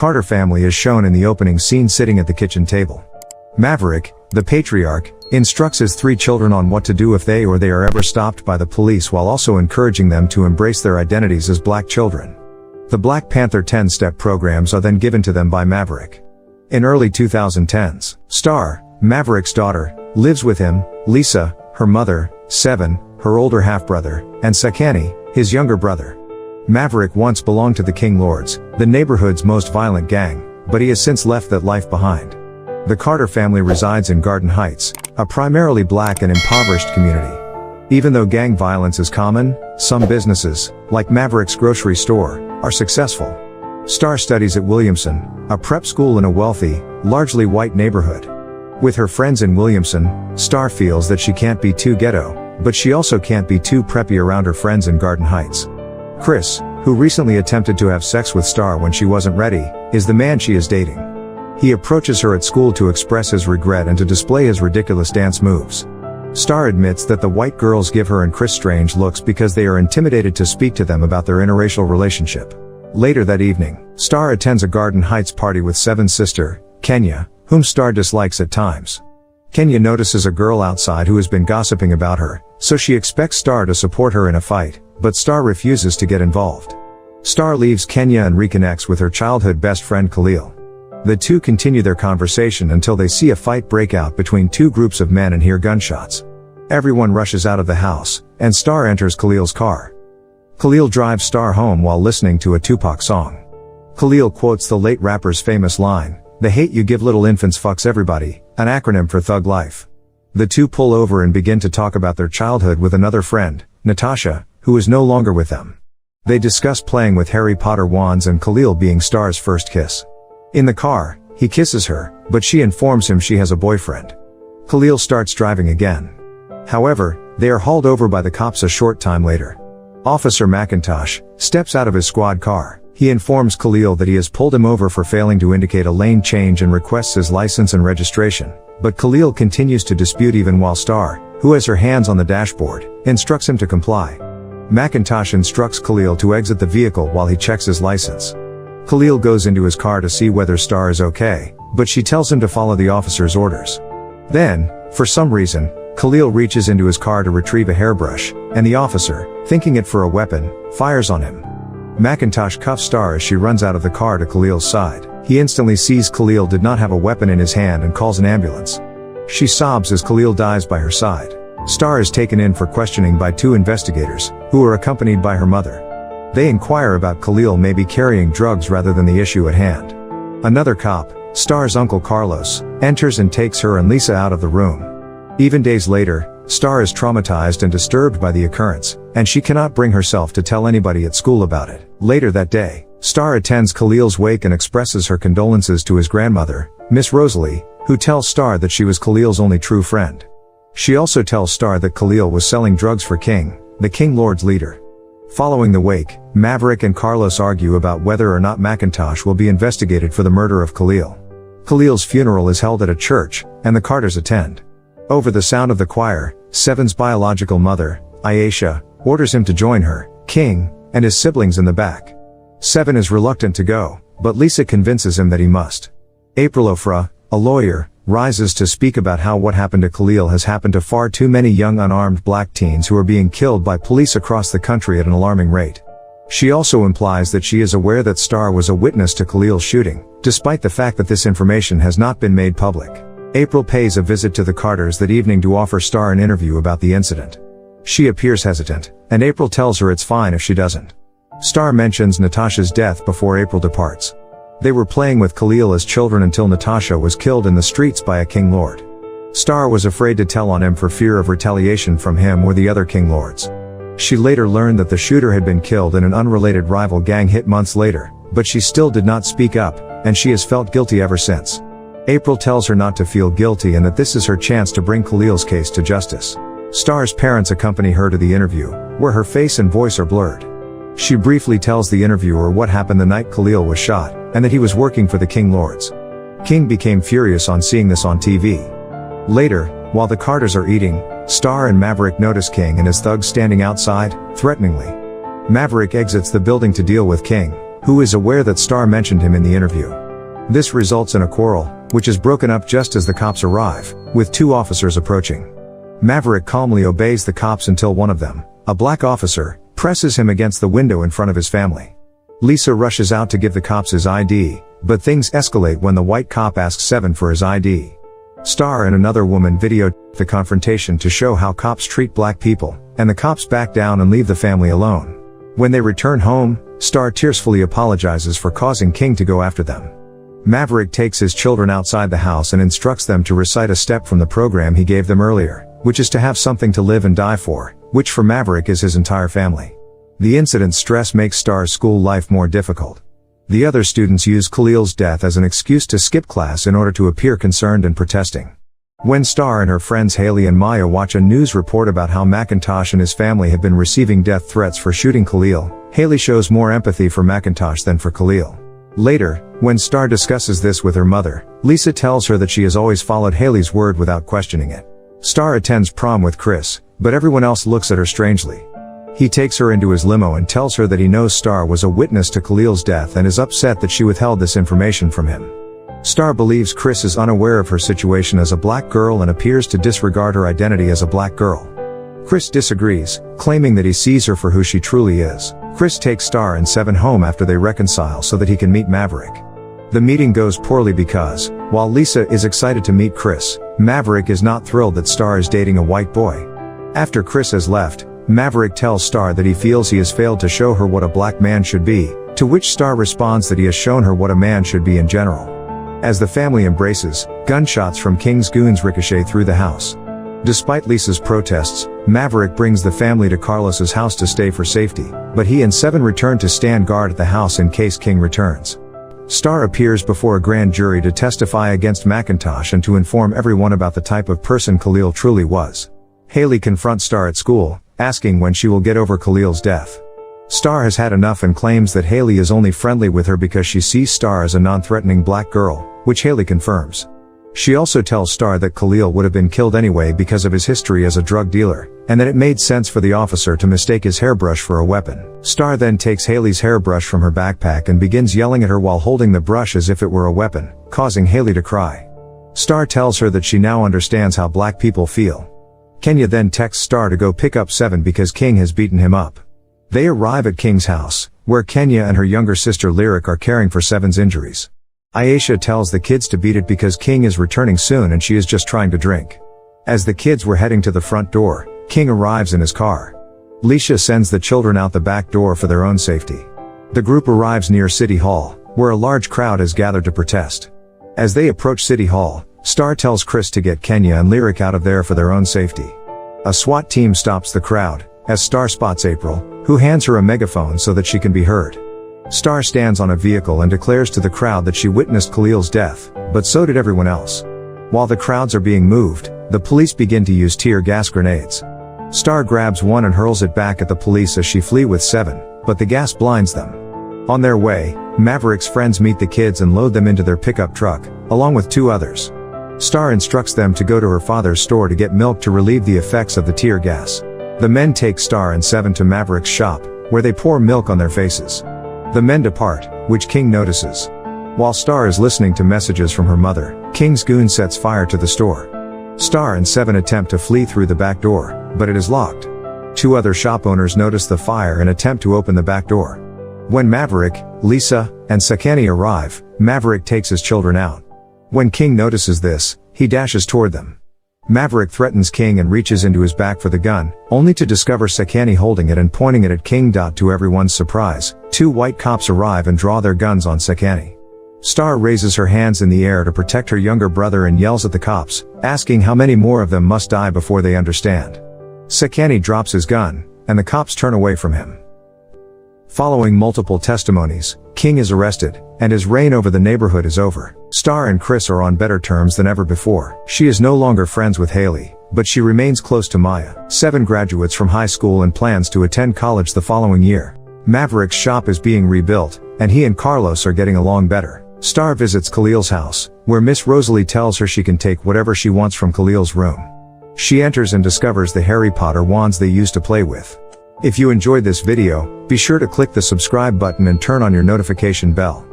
Carter family is shown in the opening scene sitting at the kitchen table. Maverick, the patriarch, instructs his 3 children on what to do if they are ever stopped by the police, while also encouraging them to embrace their identities as black children. The Black Panther 10-step programs are then given to them by Maverick. In early 2010s, Star, Maverick's daughter, lives with him, Lisa, her mother, Seven, her older half-brother, and Sekani, his younger brother. Maverick once belonged to the King Lords, the neighborhood's most violent gang, but he has since left that life behind. The Carter family resides in Garden Heights, a primarily black and impoverished community. Even though gang violence is common, some businesses, like Maverick's grocery store, are successful. Star studies at Williamson, a prep school in a wealthy, largely white neighborhood. With her friends in Williamson, Star feels that she can't be too ghetto, but she also can't be too preppy around her friends in Garden Heights. Chris, who recently attempted to have sex with Star when she wasn't ready, is the man she is dating. He approaches her at school to express his regret and to display his ridiculous dance moves. Star admits that the white girls give her and Chris strange looks because they are intimidated to speak to them about their interracial relationship. Later that evening, Star attends a Garden Heights party with Seven's sister, Kenya, whom Star dislikes at times. Kenya notices a girl outside who has been gossiping about her, so she expects Star to support her in a fight, but Star refuses to get involved. Star leaves Kenya and reconnects with her childhood best friend Khalil. The two continue their conversation until they see a fight break out between 2 groups of men and hear gunshots. Everyone rushes out of the house, and Star enters Khalil's car. Khalil drives Star home while listening to a Tupac song. Khalil quotes the late rapper's famous line, "The hate you give little infants fucks everybody," an acronym for Thug Life. The two pull over and begin to talk about their childhood with another friend, Natasha, who is no longer with them. They discuss playing with Harry Potter wands and Khalil being Star's first kiss. In the car, he kisses her, but she informs him she has a boyfriend. Khalil starts driving again. However, they are hauled over by the cops a short time later. Officer McIntosh steps out of his squad car. He informs Khalil that he has pulled him over for failing to indicate a lane change and requests his license and registration, but Khalil continues to dispute even while Star, who has her hands on the dashboard, instructs him to comply. McIntosh instructs Khalil to exit the vehicle while he checks his license. Khalil goes into his car to see whether Star is okay, but she tells him to follow the officer's orders. Then, for some reason, Khalil reaches into his car to retrieve a hairbrush, and the officer, thinking it for a weapon, fires on him. McIntosh cuffs Star as she runs out of the car to Khalil's side. He instantly sees Khalil did not have a weapon in his hand and calls an ambulance. She sobs as Khalil dies by her side. Star is taken in for questioning by 2 investigators, who are accompanied by her mother. They inquire about Khalil maybe carrying drugs rather than the issue at hand. Another cop, Star's uncle Carlos, enters and takes her and Lisa out of the room. Even days later, Star is traumatized and disturbed by the occurrence, and she cannot bring herself to tell anybody at school about it. Later that day, Star attends Khalil's wake and expresses her condolences to his grandmother, Miss Rosalie, who tells Star that she was Khalil's only true friend. She also tells Star that Khalil was selling drugs for King, the King Lord's leader. Following the wake, Maverick and Carlos argue about whether or not McIntosh will be investigated for the murder of Khalil. Khalil's funeral is held at a church, and the Carters attend. Over the sound of the choir, Seven's biological mother, Aisha, orders him to join her, King, and his siblings in the back. Seven is reluctant to go, but Lisa convinces him that he must. April Ofra, a lawyer, rises to speak about how what happened to Khalil has happened to far too many young unarmed black teens who are being killed by police across the country at an alarming rate. She also implies that she is aware that Star was a witness to Khalil's shooting, despite the fact that this information has not been made public. April pays a visit to the Carters that evening to offer Star an interview about the incident. She appears hesitant, and April tells her it's fine if she doesn't. Star mentions Natasha's death before April departs. They were playing with Khalil as children until Natasha was killed in the streets by a King Lord. Star was afraid to tell on him for fear of retaliation from him or the other King Lords. She later learned that the shooter had been killed in an unrelated rival gang hit months later, but she still did not speak up, and she has felt guilty ever since. April tells her not to feel guilty and that this is her chance to bring Khalil's case to justice. Star's parents accompany her to the interview, where her face and voice are blurred. She briefly tells the interviewer what happened the night Khalil was shot, and that he was working for the King Lords. King became furious on seeing this on TV. Later, while the Carters are eating, Star and Maverick notice King and his thugs standing outside, threateningly. Maverick exits the building to deal with King, who is aware that Star mentioned him in the interview. This results in a quarrel, which is broken up just as the cops arrive, with two officers approaching. Maverick calmly obeys the cops until one of them, a black officer, presses him against the window in front of his family. Lisa rushes out to give the cops his ID, but things escalate when the white cop asks Seven for his ID. Star and another woman videoed the confrontation to show how cops treat black people, and the cops back down and leave the family alone. When they return home, Star tearfully apologizes for causing King to go after them. Maverick takes his children outside the house and instructs them to recite a step from the program he gave them earlier, which is to have something to live and die for, which for Maverick is his entire family. The incident's stress makes Star's school life more difficult. The other students use Khalil's death as an excuse to skip class in order to appear concerned and protesting. When Star and her friends Haley and Maya watch a news report about how McIntosh and his family have been receiving death threats for shooting Khalil, Haley shows more empathy for McIntosh than for Khalil. Later, when Star discusses this with her mother, Lisa tells her that she has always followed Haley's word without questioning it. Star attends prom with Chris, but everyone else looks at her strangely. He takes her into his limo and tells her that he knows Star was a witness to Khalil's death and is upset that she withheld this information from him. Star believes Chris is unaware of her situation as a black girl and appears to disregard her identity as a black girl. Chris disagrees, claiming that he sees her for who she truly is. Chris takes Star and Seven home after they reconcile so that he can meet Maverick. The meeting goes poorly because, while Lisa is excited to meet Chris, Maverick is not thrilled that Star is dating a white boy. After Chris has left, Maverick tells Star that he feels he has failed to show her what a black man should be, to which Star responds that he has shown her what a man should be in general. As the family embraces, gunshots from King's goons ricochet through the house. Despite Lisa's protests, Maverick brings the family to Carlos's house to stay for safety, but he and Seven return to stand guard at the house in case King returns. Star appears before a grand jury to testify against McIntosh and to inform everyone about the type of person Khalil truly was. Haley confronts Star at school, asking when she will get over Khalil's death. Star has had enough and claims that Haley is only friendly with her because she sees Star as a non-threatening black girl, which Haley confirms. She also tells Star that Khalil would have been killed anyway because of his history as a drug dealer, and that it made sense for the officer to mistake his hairbrush for a weapon. Star then takes Haley's hairbrush from her backpack and begins yelling at her while holding the brush as if it were a weapon, causing Haley to cry. Star tells her that she now understands how black people feel. Kenya then texts Star to go pick up Seven because King has beaten him up. They arrive at King's house, where Kenya and her younger sister Lyric are caring for Seven's injuries. Aisha tells the kids to beat it because King is returning soon and she is just trying to drink. As the kids were heading to the front door, King arrives in his car. Leisha sends the children out the back door for their own safety. The group arrives near City Hall, where a large crowd has gathered to protest. As they approach City Hall, Star tells Chris to get Kenya and Lyric out of there for their own safety. A SWAT team stops the crowd, as Star spots April, who hands her a megaphone so that she can be heard. Star stands on a vehicle and declares to the crowd that she witnessed Khalil's death, but so did everyone else. While the crowds are being moved, the police begin to use tear gas grenades. Star grabs one and hurls it back at the police as she flee with Seven, but the gas blinds them. On their way, Maverick's friends meet the kids and load them into their pickup truck, along with two others. Star instructs them to go to her father's store to get milk to relieve the effects of the tear gas. The men take Star and Seven to Maverick's shop, where they pour milk on their faces. The men depart, which King notices. While Star is listening to messages from her mother, King's goon sets fire to the store. Star and Seven attempt to flee through the back door, but it is locked. Two other shop owners notice the fire and attempt to open the back door. When Maverick, Lisa, and Sakani arrive, Maverick takes his children out. When King notices this, he dashes toward them. Maverick threatens King and reaches into his back for the gun, only to discover Sakani holding it and pointing it at King. To everyone's surprise, two white cops arrive and draw their guns on Sakani. Star raises her hands in the air to protect her younger brother and yells at the cops, asking how many more of them must die before they understand. Sakani drops his gun, and the cops turn away from him. Following multiple testimonies, King is arrested, and his reign over the neighborhood is over. Star and Chris are on better terms than ever before. She is no longer friends with Haley, but she remains close to Maya. Seven graduates from high school and plans to attend college the following year. Maverick's shop is being rebuilt, and he and Carlos are getting along better. Star visits Khalil's house, where Miss Rosalie tells her she can take whatever she wants from Khalil's room. She enters and discovers the Harry Potter wands they used to play with. If you enjoyed this video, be sure to click the subscribe button and turn on your notification bell.